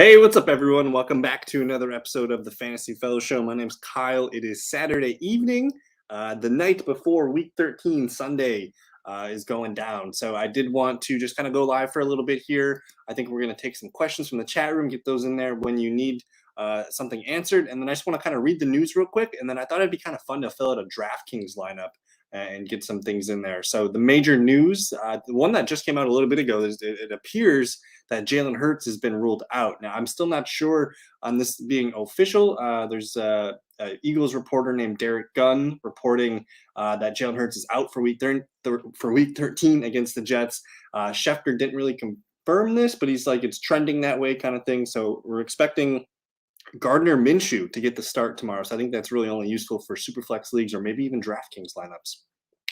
Hey, what's up, everyone? Welcome back to another episode of the Fantasy Fellow Show. My name's Kyle. It is Saturday evening, the night before Week 13, Sunday is going down. So I did want to just kind of go live for a little bit here. I think we're going to take some questions from the chat room, get those in there when you need something answered. And then I just want to kind of read the news real quick. And then I thought it'd be kind of fun to fill out a DraftKings lineup and get some things in there. So the major news, the one that just came out a little bit ago, is it appears that Jalen Hurts has been ruled out. Now, I'm still not sure on this being official. There's a Eagles reporter named Derek Gunn reporting that Jalen Hurts is out for week 13 against the Jets. Schefter didn't really confirm this, but he's like, it's trending that way kind of thing. So we're expecting Gardner Minshew to get the start tomorrow. So I think that's really only useful for Superflex leagues or maybe even DraftKings lineups.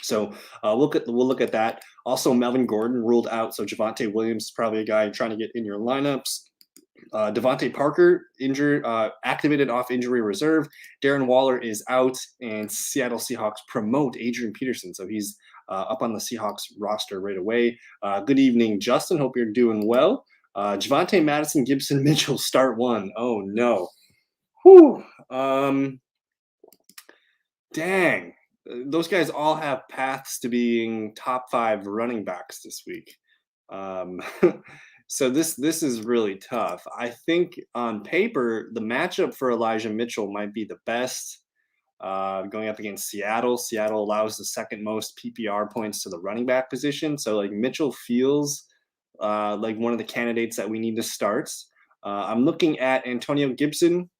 So we'll look at that. Also, Melvin Gordon ruled out. So Javonte Williams is probably a guy you're trying to get in your lineups. Devontae Parker injured, activated off injury reserve. Darren Waller is out, and Seattle Seahawks promote Adrian Peterson. So he's up on the Seahawks roster right away. Good evening, Justin. Hope you're doing well. Javonte Madison, Gibson, Mitchell, start one. Oh no. Whew. Dang. Those guys all have paths to being top 5 running backs this week. So this is really tough. I think on paper, the matchup for Elijah Mitchell might be the best. Going up against Seattle. Seattle allows the second most PPR points to the running back position. So like Mitchell feels like one of the candidates that we need to start. I'm looking at Antonio Gibson,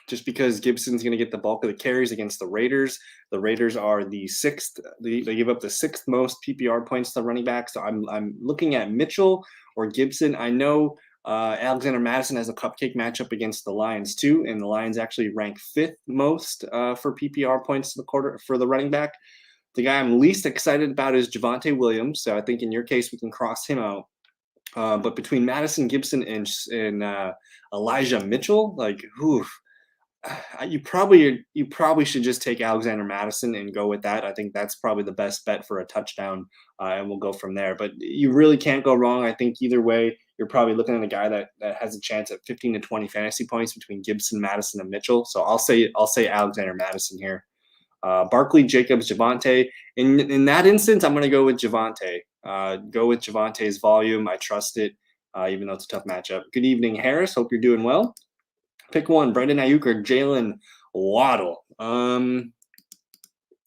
just because Gibson's going to get the bulk of the carries against the Raiders. The Raiders are the 6th. They give up the 6th most PPR points to running back. So I'm looking at Mitchell or Gibson. I know Alexander Madison has a cupcake matchup against the Lions too, and the Lions actually rank 5th most for PPR points to the quarter for the running back. The guy I'm least excited about is Javonte Williams. So I think in your case we can cross him out. But between Madison, Gibson, and Elijah Mitchell, like, oof. You probably should just take Alexander Madison and go with that. I think that's probably the best bet for a touchdown, and we'll go from there. But you really can't go wrong. I think either way, you're probably looking at a guy that has a chance at 15 to 20 fantasy points between Gibson, Madison, and Mitchell. So I'll say Alexander Madison here. Barkley, Jacobs, Javonte. In that instance, I'm going to go with Javonte. Go with Javante's volume. I trust it, even though it's a tough matchup. Good evening, Harris. Hope you're doing well. Pick one, Brandon Ayuk or Jalen Waddle.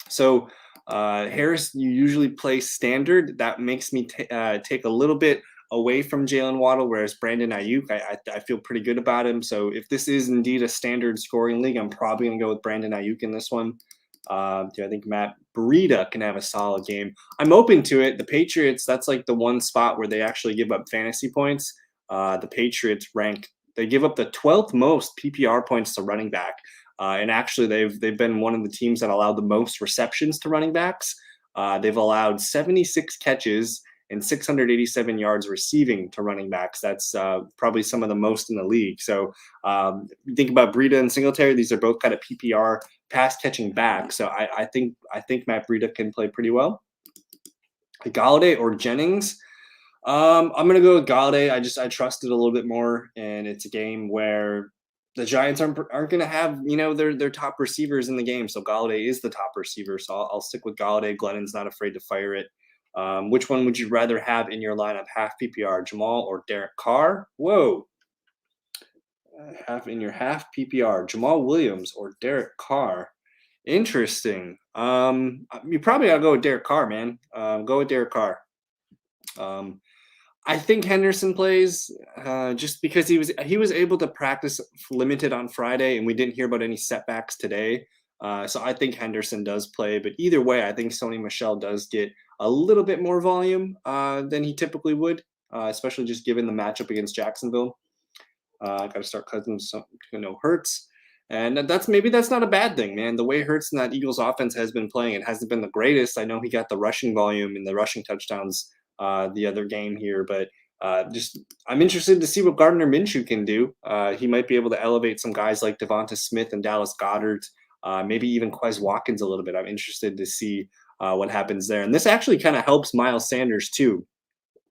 So Harris, you usually play standard. That makes me take a little bit away from Jalen Waddle, whereas Brandon Ayuk, I feel pretty good about him. So if this is indeed a standard scoring league, I'm probably going to go with Brandon Ayuk in this one. I think Matt Breida can have a solid game. I'm open to it. The Patriots, that's like the one spot where they actually give up fantasy points. The Patriots rank. They give up the 12th most PPR points to running back. And actually, they've been one of the teams that allowed the most receptions to running backs. They've allowed 76 catches and 687 yards receiving to running backs. That's probably some of the most in the league. So think about Breida and Singletary. These are both kind of PPR pass catching backs. So I think Matt Breida can play pretty well. Galladay or Jennings. I'm gonna go with Galladay. I trust it a little bit more, and it's a game where the Giants aren't going to have their top receivers in the game. So Galladay is the top receiver. So I'll stick with Galladay. Glennon's not afraid to fire it. Which one would you rather have in your lineup? Half PPR, Jamal or Derek Carr? Whoa. Half PPR, Jamal Williams or Derek Carr? Interesting. You probably gotta go with Derek Carr, man. Go with Derek Carr. I think Henderson plays just because he was able to practice limited on Friday, and we didn't hear about any setbacks today. So I think Henderson does play. But either way, I think Sony Michel does get a little bit more volume than he typically would, especially just given the matchup against Jacksonville. Got to start Cousins, Hurts. And that's not a bad thing, man. The way Hurts and that Eagles offense has been playing, it hasn't been the greatest. I know he got the rushing volume and the rushing touchdowns the other game here, but I'm interested to see what Gardner Minshew can do. He might be able to elevate some guys like Devonta Smith and Dallas Goedert, maybe even Quez Watkins a little bit. I'm interested to see what happens there. And this actually kind of helps Miles Sanders too.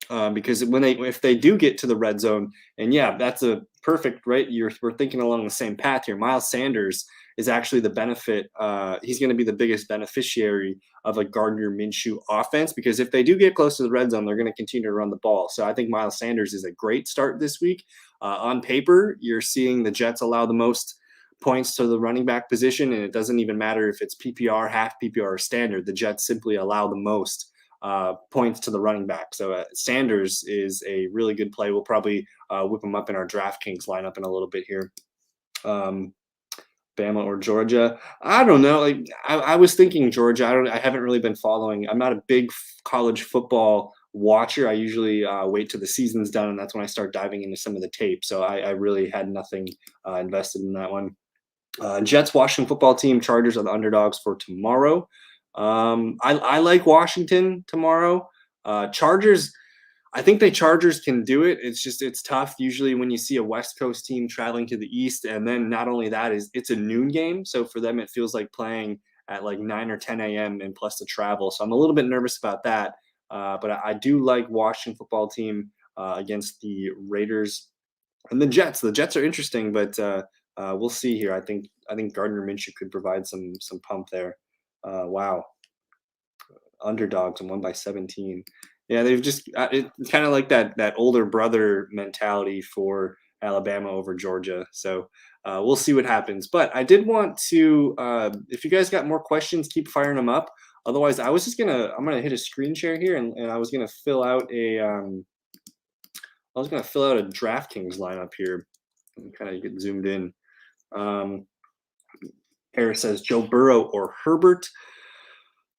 Because if they do get to the red zone, and yeah, that's a perfect right. We're thinking along the same path here. Miles Sanders is actually the benefit. He's going to be the biggest beneficiary of a Gardner Minshew offense because if they do get close to the red zone, they're going to continue to run the ball. So I think Miles Sanders is a great start this week. On paper, you're seeing the Jets allow the most points to the running back position, and it doesn't even matter if it's PPR, half PPR, or standard. The Jets simply allow the most points to the running back. So Sanders is a really good play. We'll probably whip him up in our DraftKings lineup in a little bit here. Bama or Georgia? I don't know. Like I was thinking Georgia. I haven't really been following. I'm not a big college football watcher. I usually wait till the season's done, and that's when I start diving into some of the tape. So I really had nothing invested in that one. Jets, Washington football team, Chargers are the underdogs for tomorrow. I like Washington tomorrow. Chargers, I think the Chargers can do it. It's tough usually when you see a West Coast team traveling to the East, and then not only that is it's a noon game, so for them it feels like playing at like 9 or 10 a.m. and plus the travel. So I'm a little bit nervous about that. But I do like Washington football team against the Raiders and the Jets. The Jets are interesting, but we'll see here. I think Gardner Minshew could provide some pump there. Wow, underdogs and won by 17. Yeah, they've just it's kind of like that older brother mentality for Alabama over Georgia. So we'll see what happens. But I did want to, if you guys got more questions, keep firing them up. Otherwise, I'm gonna hit a screen share here, and I was gonna fill out a DraftKings lineup here. Kind of get zoomed in. Harris says Joe Burrow or Herbert.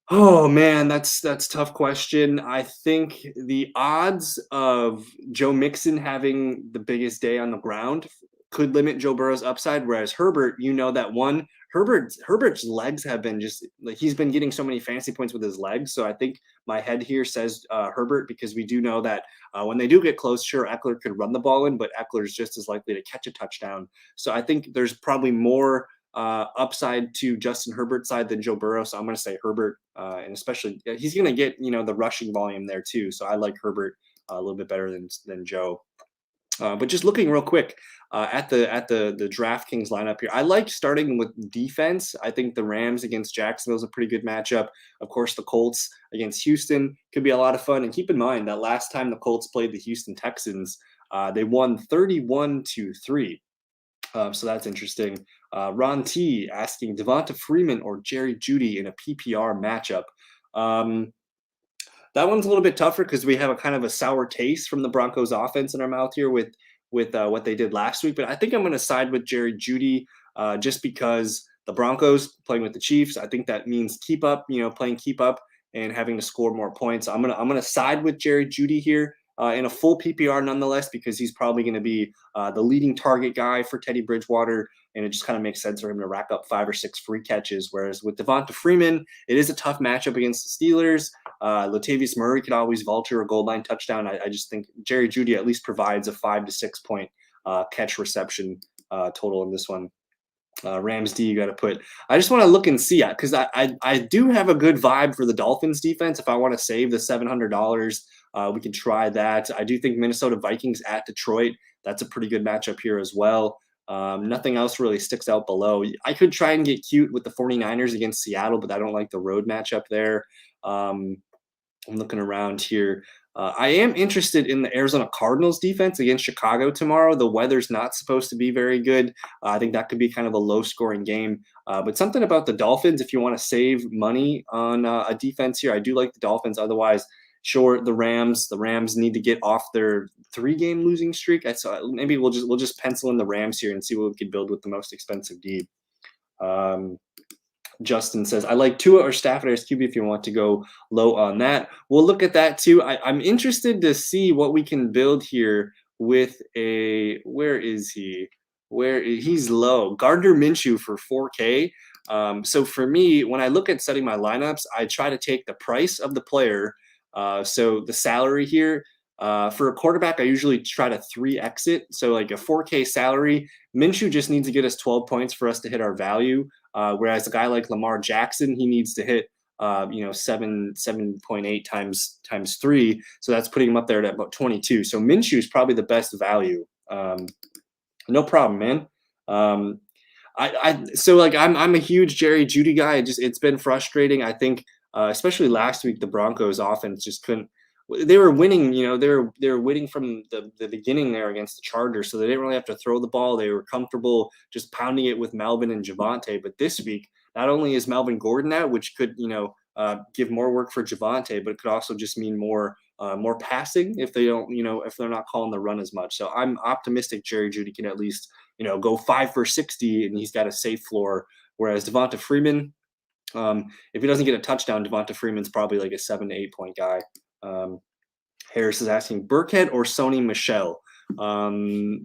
Oh man, that's tough question. I think the odds of Joe Mixon having the biggest day on the ground could limit Joe Burrow's upside. Whereas Herbert, Herbert's legs have been just like he's been getting so many fantasy points with his legs. So I think my head here says Herbert because we do know that when they do get close, sure Eckler could run the ball in, but Eckler's just as likely to catch a touchdown. So I think there's probably more upside to Justin Herbert's side than Joe Burrow. So I'm going to say Herbert, and especially he's going to get the rushing volume there too. So I like Herbert a little bit better than Joe. But just looking real quick at the DraftKings lineup here, I like starting with defense. I think the Rams against Jacksonville is a pretty good matchup. Of course, the Colts against Houston could be a lot of fun. And keep in mind that last time the Colts played the Houston Texans, they won 31-3. So that's interesting. Ron T asking Devonta Freeman or Jerry Jeudy in a PPR matchup. That one's a little bit tougher because we have a kind of a sour taste from the Broncos offense in our mouth here with what they did last week. But I think I'm going to side with Jerry Jeudy just because the Broncos playing with the Chiefs. I think that means playing keep up and having to score more points. I'm gonna side with Jerry Jeudy here. In a full PPR nonetheless, because he's probably going to be the leading target guy for Teddy Bridgewater, and it just kind of makes sense for him to rack up 5 or 6 free catches. Whereas with Devonta Freeman, it is a tough matchup against the Steelers. Latavius Murray could always vulture a goal line touchdown. I just think Jerry Jeudy at least provides a 5 to 6 point catch reception total in this one. Rams D, you got to put. I just want to look and see because I do have a good vibe for the Dolphins defense. If I want to save the $700, we can try that. I do think Minnesota Vikings at Detroit. That's a pretty good matchup here as well. Nothing else really sticks out below. I could try and get cute with the 49ers against Seattle, but I don't like the road matchup there. I'm looking around here. I am interested in the Arizona Cardinals defense against Chicago tomorrow. The weather's not supposed to be very good. I think that could be kind of a low-scoring game. But something about the Dolphins, if you want to save money on a defense here, I do like the Dolphins. Otherwise, sure, the Rams need to get off their 3-game losing streak. Maybe we'll just pencil in the Rams here and see what we can build with the most expensive D. Justin says, I like Tua or Stafford as QB if you want to go low on that. We'll look at that too. I'm interested to see what we can build here with where is he? He's low. Gardner Minshew for 4K. So for me, when I look at setting my lineups, I try to take the price of the player. So the salary here, for a quarterback, I usually try to 3x it. So like a 4K salary, Minshew just needs to get us 12 points for us to hit our value. Whereas a guy like Lamar Jackson, he needs to hit 7.8 times 3. So that's putting him up there at about 22. So Minshew is probably the best value. No problem, man. Um, so like I'm a huge Jerry Jeudy guy. It's been frustrating. I think especially last week the Broncos offense just couldn't. They were winning, they were winning from the beginning there against the Chargers, so they didn't really have to throw the ball. They were comfortable just pounding it with Melvin and Javonte. But this week, not only is Melvin Gordon out, which could give more work for Javonte, but it could also just mean more passing if they don't, if they're not calling the run as much. So I'm optimistic Jerry Jeudy can at least go 5 for 60 and he's got a safe floor. Whereas Devonta Freeman, if he doesn't get a touchdown, Devonta Freeman's probably like a 7 to 8 point guy. Harris is asking Burkhead or Sony Michel.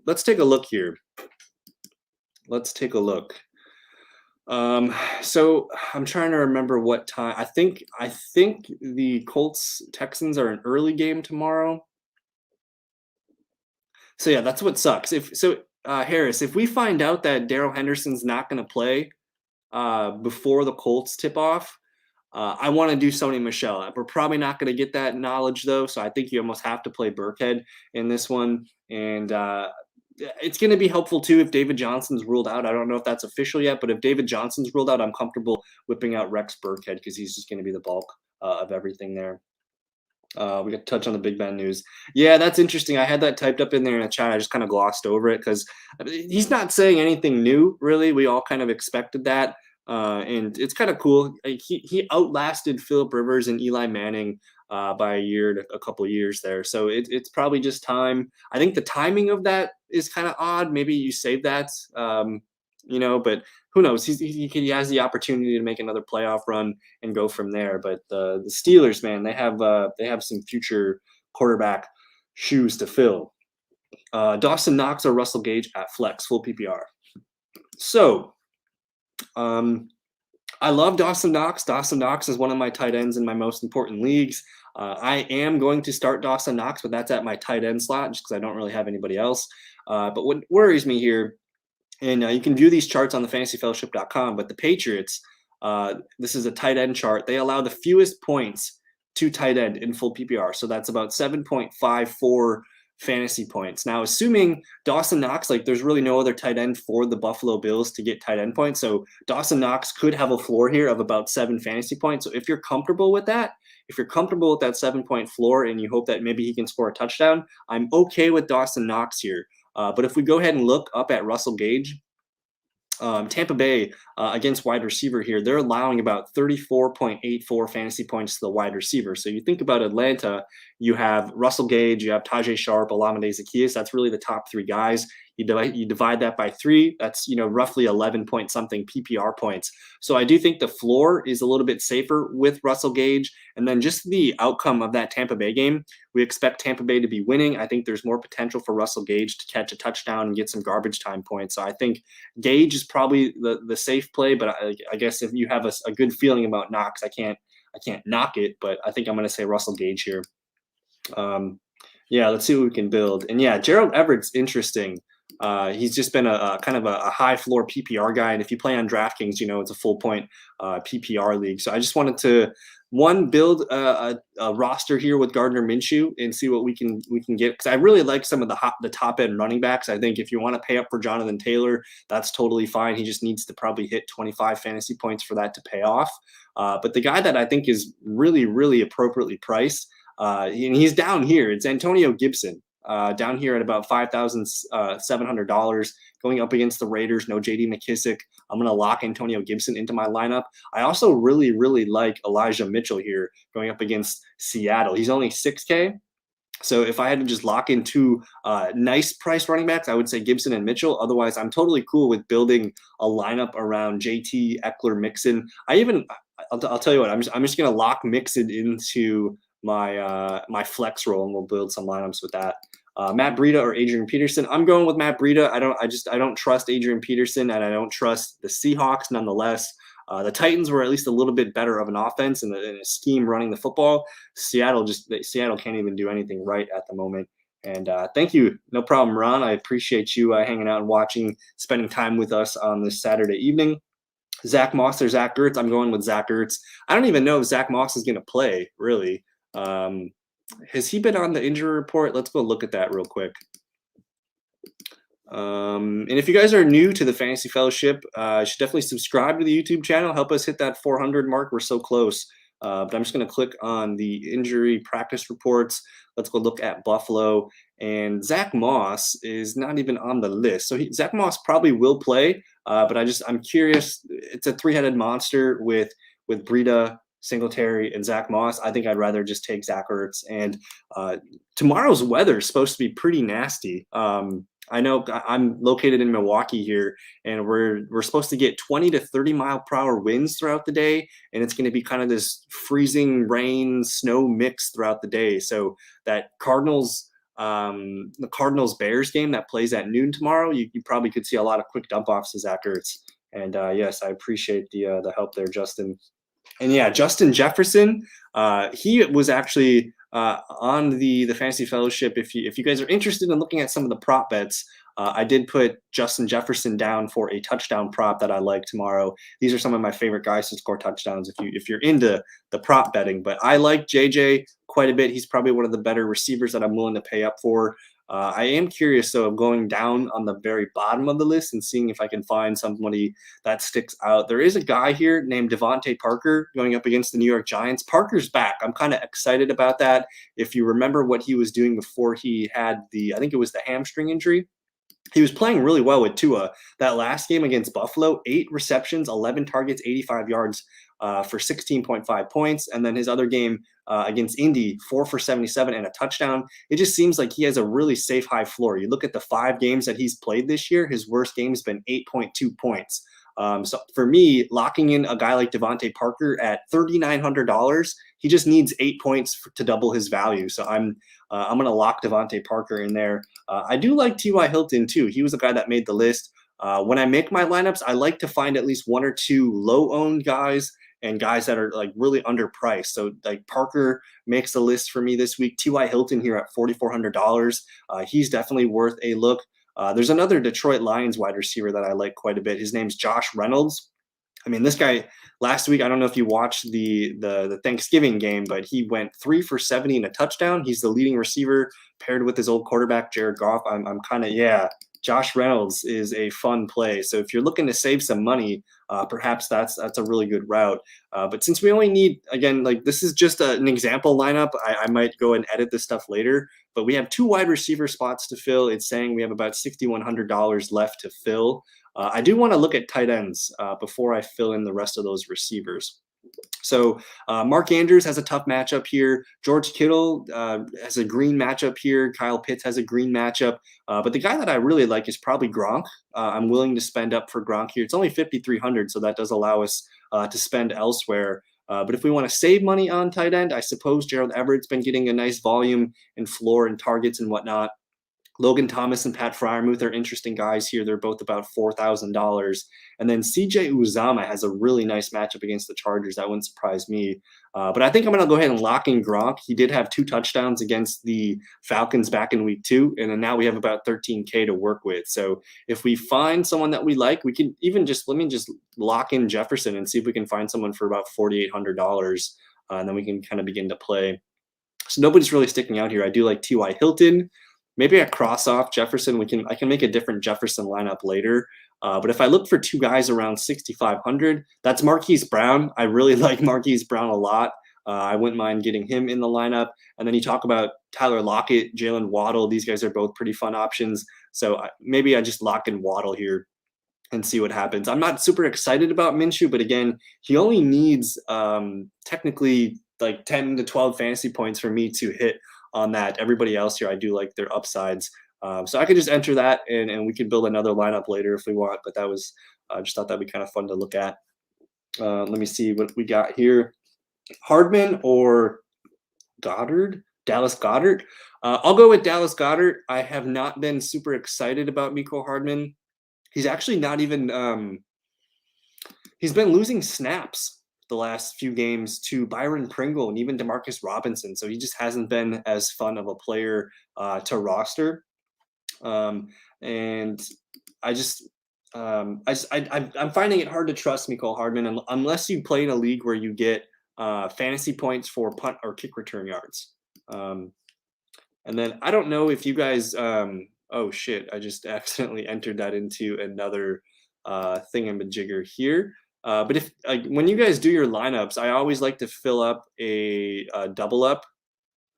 Let's take a look here. Let's take a look. So I'm trying to remember what time. I think the Colts Texans are an early game tomorrow. So yeah, that's what sucks. Harris, if we find out that Darrell Henderson's not going to play before the Colts tip off, I want to do Sony Michel. We're probably not going to get that knowledge though, so I think you almost have to play Burkhead in this one. And it's going to be helpful too if David Johnson's ruled out. I don't know if that's official yet, but if David Johnson's ruled out, I'm comfortable whipping out Rex Burkhead because he's just going to be the bulk of everything there. We got to touch on the Big Ben news. Yeah, that's interesting. I had that typed up in there in the chat. I just kind of glossed over it because he's not saying anything new, really. We all kind of expected that. And it's kind of cool. He outlasted Phillip Rivers and Eli Manning by a couple of years there. So it's probably just time. I think the timing of that is kind of odd. Maybe you save that, but who knows? He has the opportunity to make another playoff run and go from there. But the Steelers, man, they have some future quarterback shoes to fill. Dawson Knox or Russell Gage at flex, full PPR. So I love Dawson Knox. Dawson Knox is one of my tight ends in my most important leagues. I am going to start Dawson Knox, but that's at my tight end slot just because I don't really have anybody else. But what worries me here, and you can view these charts on the fantasyfellowship.com, but the Patriots, this is a tight end chart. They allow the fewest points to tight end in full PPR. So that's about 7.54 fantasy points. Now, assuming Dawson Knox, there's really no other tight end for the Buffalo Bills to get tight end points. So Dawson Knox could have a floor here of about 7 fantasy points. So if you're comfortable with that, 7-point floor and you hope that maybe he can score a touchdown, I'm okay with Dawson Knox here. But if we go ahead and look up at Russell Gage, Tampa Bay against wide receiver here, they're allowing about 34.84 fantasy points to the wide receiver. So you think about Atlanta, you have Russell Gage, you have Tajay Sharp, Olamide Zaccheaus. That's really the top 3 guys. You divide that by 3. That's roughly 11 point something PPR points. So I do think the floor is a little bit safer with Russell Gage. And then just the outcome of that Tampa Bay game, we expect Tampa Bay to be winning. I think there's more potential for Russell Gage to catch a touchdown and get some garbage time points. So I think Gage is probably the safe play. But I guess if you have a good feeling about Knox, I can't knock it. But I think I'm going to say Russell Gage here. Yeah, let's see what we can build. And yeah, Gerald Everett's interesting. He's just been a kind of a high floor PPR guy. And if you play on DraftKings, it's a full point PPR league. So I just wanted to build a roster here with Gardner Minshew and see what we can get. Because I really like some of the top end running backs. I think if you want to pay up for Jonathan Taylor, that's totally fine. He just needs to probably hit 25 fantasy points for that to pay off. But the guy that I think is really, really appropriately priced, and he's down here, it's Antonio Gibson. Down here at about $5,700, going up against the Raiders. No J.D. McKissick. I'm going to lock Antonio Gibson into my lineup. I also really, really like Elijah Mitchell here going up against Seattle. He's only $6K. So if I had to just lock in 2 nice price running backs, I would say Gibson and Mitchell. Otherwise, I'm totally cool with building a lineup around JT, Eckler, Mixon. I'll tell you what, I'm just going to lock Mixon into my flex role, and we'll build some lineups with that. Matt Breida or Adrian Peterson. I'm going with Matt Breida. I don't trust Adrian Peterson, and I don't trust the Seahawks nonetheless. The Titans were at least a little bit better of an offense and a scheme running the football. Seattle can't even do anything right at the moment. And thank you. No problem, Ron. I appreciate you hanging out and watching, spending time with us on this Saturday evening. Zach Moss or Zach Ertz. I'm going with Zach Ertz. I don't even know if Zach Moss is going to play, really. Has he been on the injury report? Let's go look at that real quick. And if you guys are new to the Fantasy Fellowship, you should definitely subscribe to the YouTube channel. Help us hit that 400 mark. We're so close. But I'm just going to click on the injury practice reports. Let's go look at Buffalo. And Zach Moss is not even on the list. So Zach Moss probably will play. But I'm curious. It's a three-headed monster with Breida, Singletary, and Zach Moss. I think I'd rather just take Zach Ertz. And tomorrow's weather is supposed to be pretty nasty. I know I'm located in Milwaukee here, and we're supposed to get 20 to 30 mile per hour winds throughout the day, and it's going to be kind of this freezing rain snow mix throughout the day. So that the Cardinals Bears game that plays at noon tomorrow, you probably could see a lot of quick dump offs to Zach Ertz. And yes, I appreciate the help there, Justin. And yeah, Justin Jefferson, he was actually on the Fantasy Fellowship. If you guys are interested in looking at some of the prop bets, I did put Justin Jefferson down for a touchdown prop that I like tomorrow. These are some of my favorite guys to score touchdowns if you're into the prop betting. But I like JJ quite a bit. He's probably one of the better receivers that I'm willing to pay up for. I am curious, though, of going down on the very bottom of the list and seeing if I can find somebody that sticks out. There is a guy here named Devontae Parker going up against the New York Giants. Parker's back. I'm kind of excited about that. If you remember what he was doing before he had I think it was the hamstring injury, he was playing really well with Tua. That last game against Buffalo, 8 receptions, 11 targets, 85 yards for 16.5 points. And then his other game against Indy, 4 for 77 and a touchdown. It just seems like he has a really safe high floor. You look at the 5 games that he's played this year, his worst game has been 8.2 points. So for me, locking in a guy like Devontae Parker at $3,900, he just needs 8 points to double his value. So I'm going to lock Devontae Parker in there. I do like T.Y. Hilton too. He was a guy that made the list. When I make my lineups, I like to find at least 1 or 2 low-owned guys and guys that are like really underpriced. So like Parker makes the list for me this week. T.Y. Hilton here at $4,400. He's definitely worth a look. There's another Detroit Lions wide receiver that I like quite a bit. His name's Josh Reynolds. I mean, this guy last week, I don't know if you watched the Thanksgiving game, but he went 3 for 70 and a touchdown. He's the leading receiver paired with his old quarterback, Jared Goff. I'm kind of, yeah, Josh Reynolds is a fun play. So if you're looking to save some money, perhaps that's a really good route. But since we only need, again, like this is just an example lineup, I might go and edit this stuff later. But we have 2 wide receiver spots to fill. It's saying we have about $6,100 left to fill. I do want to look at tight ends before I fill in the rest of those receivers. So Mark Andrews has a tough matchup here. George Kittle has a green matchup here. Kyle Pitts has a green matchup. But the guy that I really like is probably Gronk. I'm willing to spend up for Gronk here. It's only $5,300, so that does allow us to spend elsewhere. But if we want to save money on tight end, I suppose Gerald Everett's been getting a nice volume and floor and targets and whatnot. Logan Thomas and Pat Freiermuth are interesting guys here. They're both about $4,000. And then CJ Uzama has a really nice matchup against the Chargers. That wouldn't surprise me. But I think I'm going to go ahead and lock in Gronk. He did have 2 touchdowns against the Falcons back in week 2. And then now we have about $13K to work with. So if we find someone that we like, we can even let me just lock in Jefferson and see if we can find someone for about $4,800. And then we can kind of begin to play. So nobody's really sticking out here. I do like T.Y. Hilton. Maybe I cross off Jefferson. I can make a different Jefferson lineup later. But if I look for 2 guys around 6,500, that's Marquise Brown. I really like Marquise Brown a lot. I wouldn't mind getting him in the lineup. And then you talk about Tyler Lockett, Jalen Waddle. These guys are both pretty fun options. So maybe I just lock in Waddle here and see what happens. I'm not super excited about Minshew, but again, he only needs technically like 10 to 12 fantasy points for me to hit on that. Everybody else here, I do like their upsides. So I could just enter that and we could build another lineup later if we want. But that was, I just thought that'd be kind of fun to look at. Let me see what we got here. Hardman or Goddard? Dallas Goddard? I'll go with Dallas Goddard. I have not been super excited about Mecole Hardman. He's actually not even, he's been losing snaps the last few games to Byron Pringle and even Demarcus Robinson. So he just hasn't been as fun of a player to roster. And I'm finding it hard to trust Mecole Hardman unless you play in a league where you get fantasy points for punt or kick return yards. Um, and then I don't know if you guys. Oh shit! I just accidentally entered that into another thingamajigger here. But if when you guys do your lineups, I always like to fill up a double up,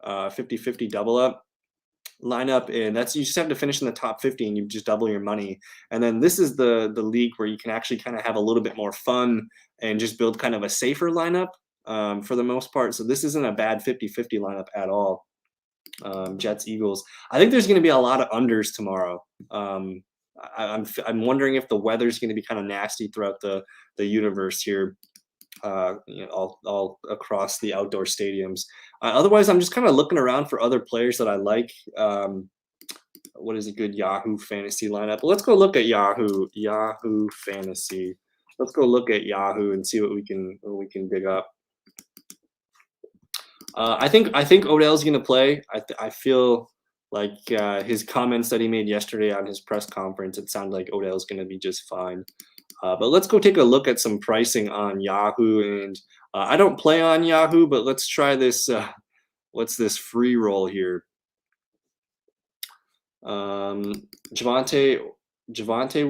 50-50 double up lineup, and that's you just have to finish in the top 50 and you just double your money. And then this is the league where you can actually kind of have a little bit more fun and just build kind of a safer lineup for the most part. So this isn't a bad 50-50 lineup at all. Jets, Eagles. I think there's going to be a lot of unders tomorrow. I'm wondering if the weather's going to be kind of nasty throughout the universe here. All across the outdoor stadiums. Otherwise, I'm just kind of looking around for other players that I like. What is a good Yahoo fantasy lineup? Let's go look at Yahoo fantasy. Let's go look at Yahoo and see what we can dig up. I think Odell's going to play. I feel like his comments that he made yesterday on his press conference, it sounded like Odell's going to be just fine. But let's go take a look at some pricing on Yahoo. And I don't play on Yahoo, but let's try this. What's this free roll here? Javonte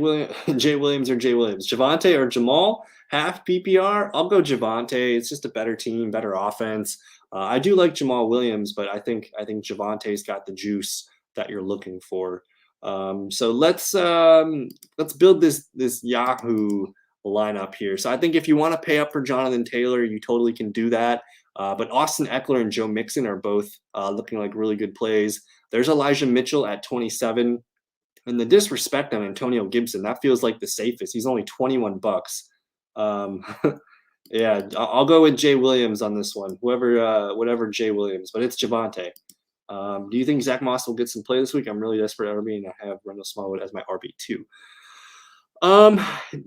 Williams, Jay Williams or Jay Williams? Javonte or Jamal? Half PPR? I'll go Javonte. It's just a better team, better offense. I do like Jamal Williams, but I think Javonte's got the juice that you're looking for. So let's build this Yahoo lineup here. So I think if you want to pay up for Jonathan Taylor, you totally can do that. But Austin Eckler and Joe Mixon are both looking like really good plays. There's Elijah Mitchell at 27. And the disrespect on Antonio Gibson, that feels like the safest. He's only $21. Yeah, I'll go with Jay Williams on this one. Whatever Jay Williams, but it's Javonte. Do you think Zach Moss will get some play this week? I'm really desperate at RB, and I have Reynolds Smallwood as my RB2.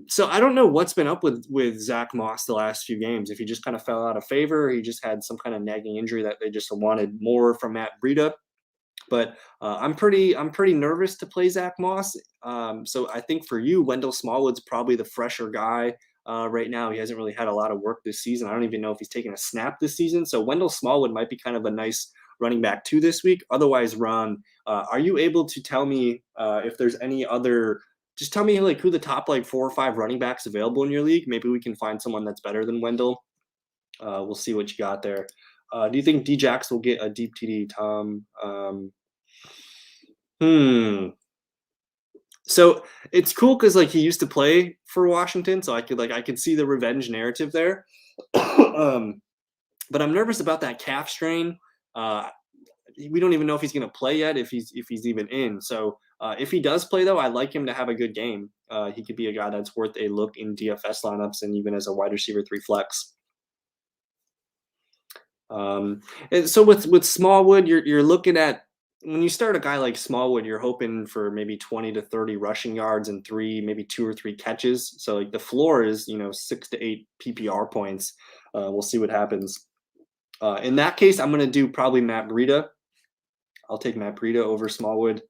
So I don't know what's been up with Zach Moss the last few games. If he just kind of fell out of favor, or he just had some kind of nagging injury that they just wanted more from Matt Breida. But I'm pretty nervous to play Zach Moss. So I think for you, Wendell Smallwood's probably the fresher guy right now. He hasn't really had a lot of work this season. I don't even know if he's taken a snap this season. So Wendell Smallwood might be kind of a nice running back 2 this week. Otherwise, Ron, are you able to tell me if there's any other? Just tell me like who the top like 4 or 5 running backs available in your league. Maybe we can find someone that's better than Wendell. We'll see what you got there. Do you think Djax will get a deep TD, Tom? So it's cool because like he used to play for Washington, so I could see the revenge narrative there. But I'm nervous about that calf strain. We don't even know if he's going to play yet, if he's even in. So if he does play, though, I like him to have a good game. He could be a guy that's worth a look in DFS lineups and even as a wide receiver 3 flex. And so with Smallwood, you're looking at, when you start a guy like Smallwood, you're hoping for maybe 20 to 30 rushing yards and maybe 2 or 3 catches. So like the floor is 6 to 8 PPR points. We'll see what happens. In that case, I'm going to do probably Matt Breida. I'll take Matt Breida over Smallwood.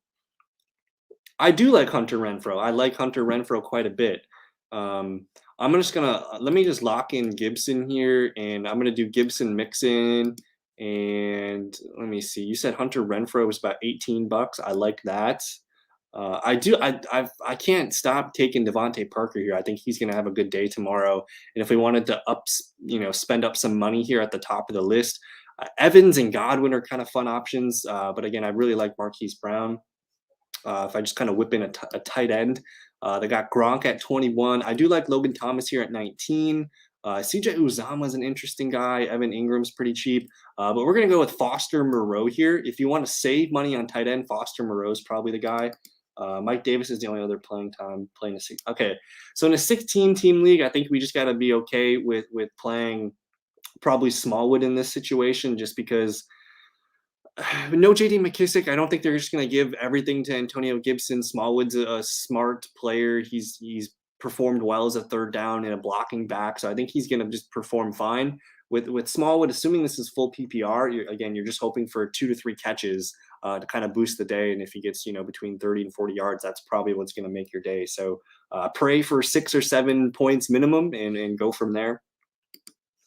I do like Hunter Renfrow. I like Hunter Renfrow quite a bit. I'm just gonna let me just lock in Gibson here, and I'm gonna do Gibson Mixon. And let me see. You said Hunter Renfrow was about $18. I like that. I can't stop taking Devontae Parker here. I think he's gonna have a good day tomorrow. And if we wanted to spend up some money here at the top of the list, Evans and Godwin are kind of fun options. But again, I really like Marquise Brown. If I just kind of whip in a tight end, they got Gronk at 21. I do like Logan Thomas here at 19. CJ Uzomah is an interesting guy. Evan Ingram's pretty cheap. But we're going to go with Foster Moreau here. If you want to save money on tight end, Foster Moreau is probably the guy. Mike Davis is the only other playing time. Okay, so in a 16-team league, I think we just got to be okay with playing probably Smallwood in this situation, just because no JD McKissick. I don't think they're just going to give everything to Antonio Gibson. Smallwood's a smart player. He's performed well as a third down and a blocking back, so I think he's going to just perform fine. with Smallwood, assuming this is full PPR, you're just hoping for 2 to 3 catches to kind of boost the day. And if he gets, between 30 and 40 yards, that's probably what's going to make your day. So pray for 6 or 7 points minimum and go from there.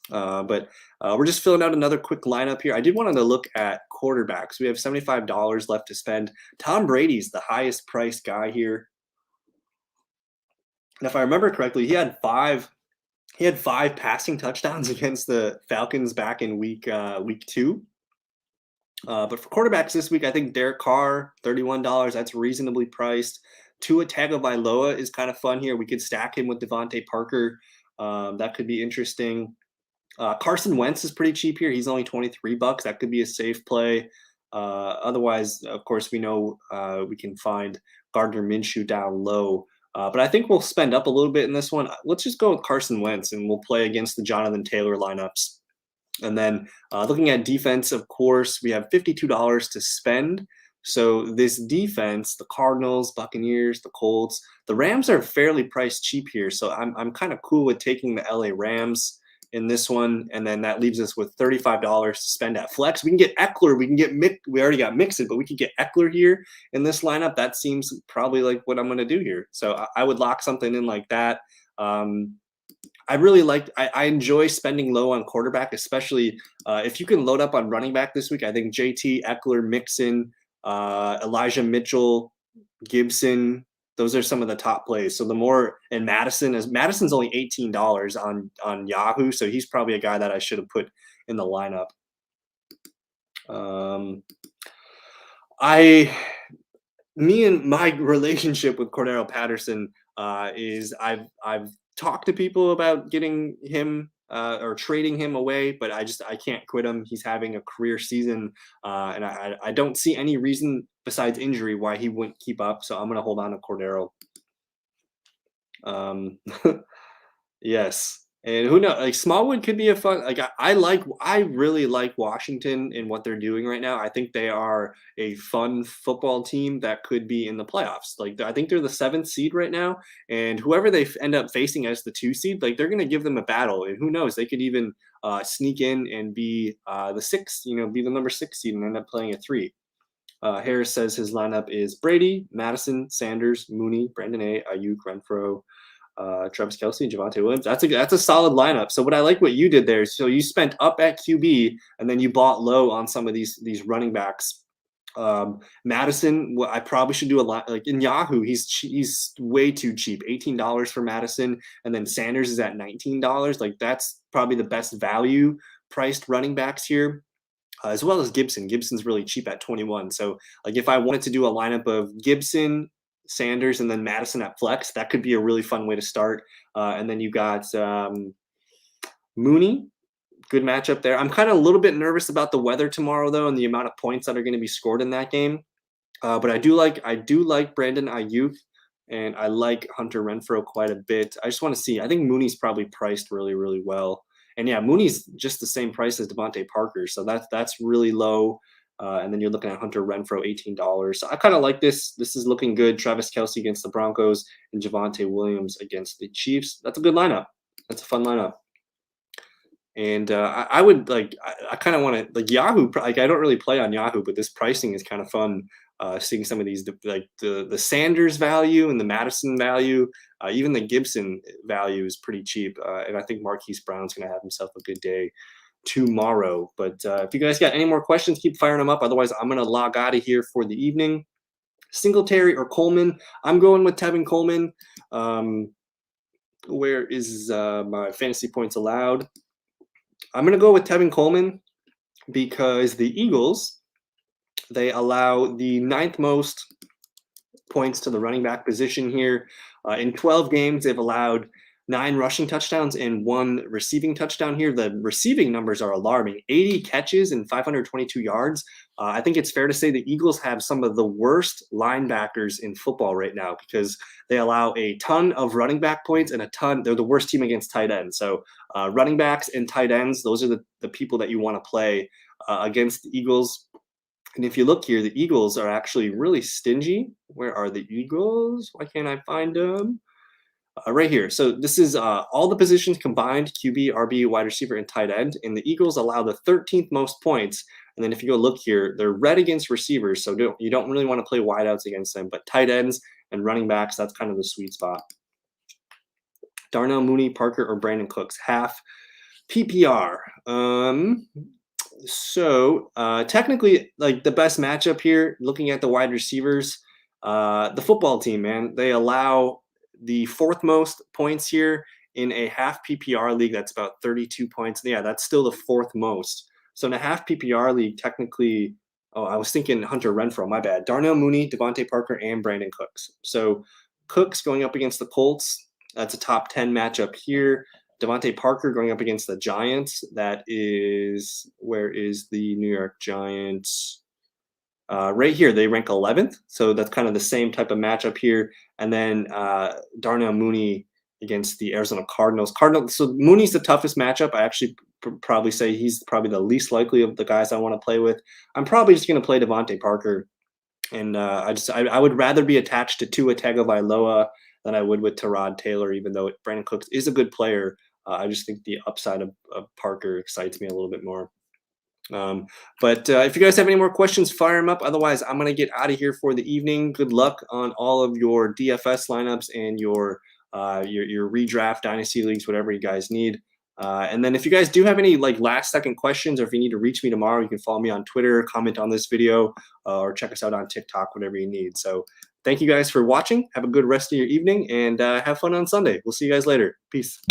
But we're just filling out another quick lineup here. I did want to look at quarterbacks. We have $75 left to spend. Tom Brady's the highest priced guy here. And if I remember correctly, he had five passing touchdowns against the Falcons back in week 2. But for quarterbacks this week, I think Derek Carr, $31. That's reasonably priced. Tua Tagovailoa is kind of fun here. We could stack him with Devontae Parker. That could be interesting. Carson Wentz is pretty cheap here. He's only $23. That could be a safe play. Otherwise, of course, we know we can find Gardner Minshew down low. But I think we'll spend up a little bit in this one. Let's just go with Carson Wentz, and we'll play against the Jonathan Taylor lineups. And then looking at defense, of course, we have $52 to spend. So this defense, the Cardinals, Buccaneers, the Colts, the Rams are fairly priced cheap here. So I'm kind of cool with taking the LA Rams in this one, and then that leaves us with $35 to spend at flex. We can get Eckler, we can get we already got Mixon, but we could get Eckler here in this lineup. That seems probably like what I'm going to do here. So I would lock something in like that. I really I enjoy spending low on quarterback, especially if you can load up on running back this week. I think JT, Eckler, Mixon, Elijah Mitchell, Gibson, those are some of the top plays. So the more, and Madison's only $18 on Yahoo, so he's probably a guy that I should have put in the lineup. Me and my relationship with Cordero Patterson is I've talked to people about getting him or trading him away, but I can't quit him. He's having a career season, and I don't see any reason besides injury why he wouldn't keep up. So I'm going to hold on to Cordero. Yes. And who knows? Like Smallwood could be a fun. I really like Washington and what they're doing right now. I think they are a fun football team that could be in the playoffs. Like I think they're the 7th seed right now, and whoever they end up facing as the 2 seed, like they're going to give them a battle. And who knows? They could even sneak in and be the 6th. Be the number 6 seed and end up playing a 3. Harris says his lineup is Brady, Madison, Sanders, Mooney, Brandon A, Ayuk, Renfro, Travis Kelce, and Javonte Williams. That's a solid lineup. So what I like what you did there. So you spent up at QB and then you bought low on some of these running backs. Madison, I probably should do a lot like in Yahoo. He's way too cheap. $18 for Madison, and then Sanders is at $19. Like that's probably the best value priced running backs here. As well as Gibson. Gibson's really cheap at 21. So like if I wanted to do a lineup of Gibson, Sanders, and then Madison at flex, that could be a really fun way to start. And then you got Mooney, good matchup there. I'm kind of a little bit nervous about the weather tomorrow though, and the amount of points that are going to be scored in that game. But I do like Brandon Ayuk, and I like Hunter Renfrow quite a bit. I just want to see. I think Mooney's probably priced really, really well. And yeah, Mooney's just the same price as Devontae Parker, so that's really low. And then you're looking at Hunter Renfrow, $18. So I kind of like this. This is looking good. Travis Kelce against the Broncos and Javonte Williams against the Chiefs. That's a good lineup. That's a fun lineup. And I would like. I kind of want to like Yahoo. Like I don't really play on Yahoo, but this pricing is kind of fun. Seeing some of these like the Sanders value and the Madison value, even the Gibson value is pretty cheap. And I think Marquise Brown's going to have himself a good day tomorrow. But if you guys got any more questions, keep firing them up. Otherwise, I'm going to log out of here for the evening. Singletary or Coleman? I'm going with Tevin Coleman. Where is my fantasy points allowed? I'm going to go with Tevin Coleman because the Eagles, they allow the 9th most points to the running back position here. In 12 games, they've allowed 9 rushing touchdowns and 1 receiving touchdown here. The receiving numbers are alarming. 80 catches and 522 yards. I think it's fair to say the Eagles have some of the worst linebackers in football right now because they allow a ton of running back points and they're the worst team against tight ends. So running backs and tight ends, those are the people that you want to play against the Eagles. And if you look here, the Eagles are actually really stingy. Where are the Eagles? Why can't I find them? Right here. So this is all the positions combined: QB, RB, wide receiver, and tight end. And the Eagles allow the 13th most points. And then if you go look here, they're red against receivers, so you don't really want to play wideouts against them. But tight ends and running backs, that's kind of the sweet spot. Darnell Mooney, Parker, or Brandon Cooks, half PPR. So technically, like the best matchup here, looking at the wide receivers, the football team, man, they allow the 4th most points here in a half PPR league. That's about 32 points. Yeah, that's still the 4th most. So in a half PPR league, technically, oh, I was thinking Hunter Renfrow, my bad. Darnell Mooney, Devontae Parker, and Brandon Cooks. So Cooks going up against the Colts. That's a top 10 matchup here. Devontae Parker going up against the Giants. That is, where is the New York Giants? Right here, they rank 11th. So that's kind of the same type of matchup here. And then Darnell Mooney against the Arizona Cardinals. So Mooney's the toughest matchup. I actually probably say he's probably the least likely of the guys I want to play with. I'm probably just going to play Devontae Parker. And I would rather be attached to Tua Tagovailoa than I would with Tyrod Taylor, even though Brandon Cooks is a good player. I just think the upside of Parker excites me a little bit more. But if you guys have any more questions, fire them up. Otherwise, I'm going to get out of here for the evening. Good luck on all of your DFS lineups and your redraft dynasty leagues, whatever you guys need. And then if you guys do have any like last second questions, or if you need to reach me tomorrow, you can follow me on Twitter, comment on this video, or check us out on TikTok, whatever you need. So thank you guys for watching. Have a good rest of your evening, and have fun on Sunday. We'll see you guys later. Peace.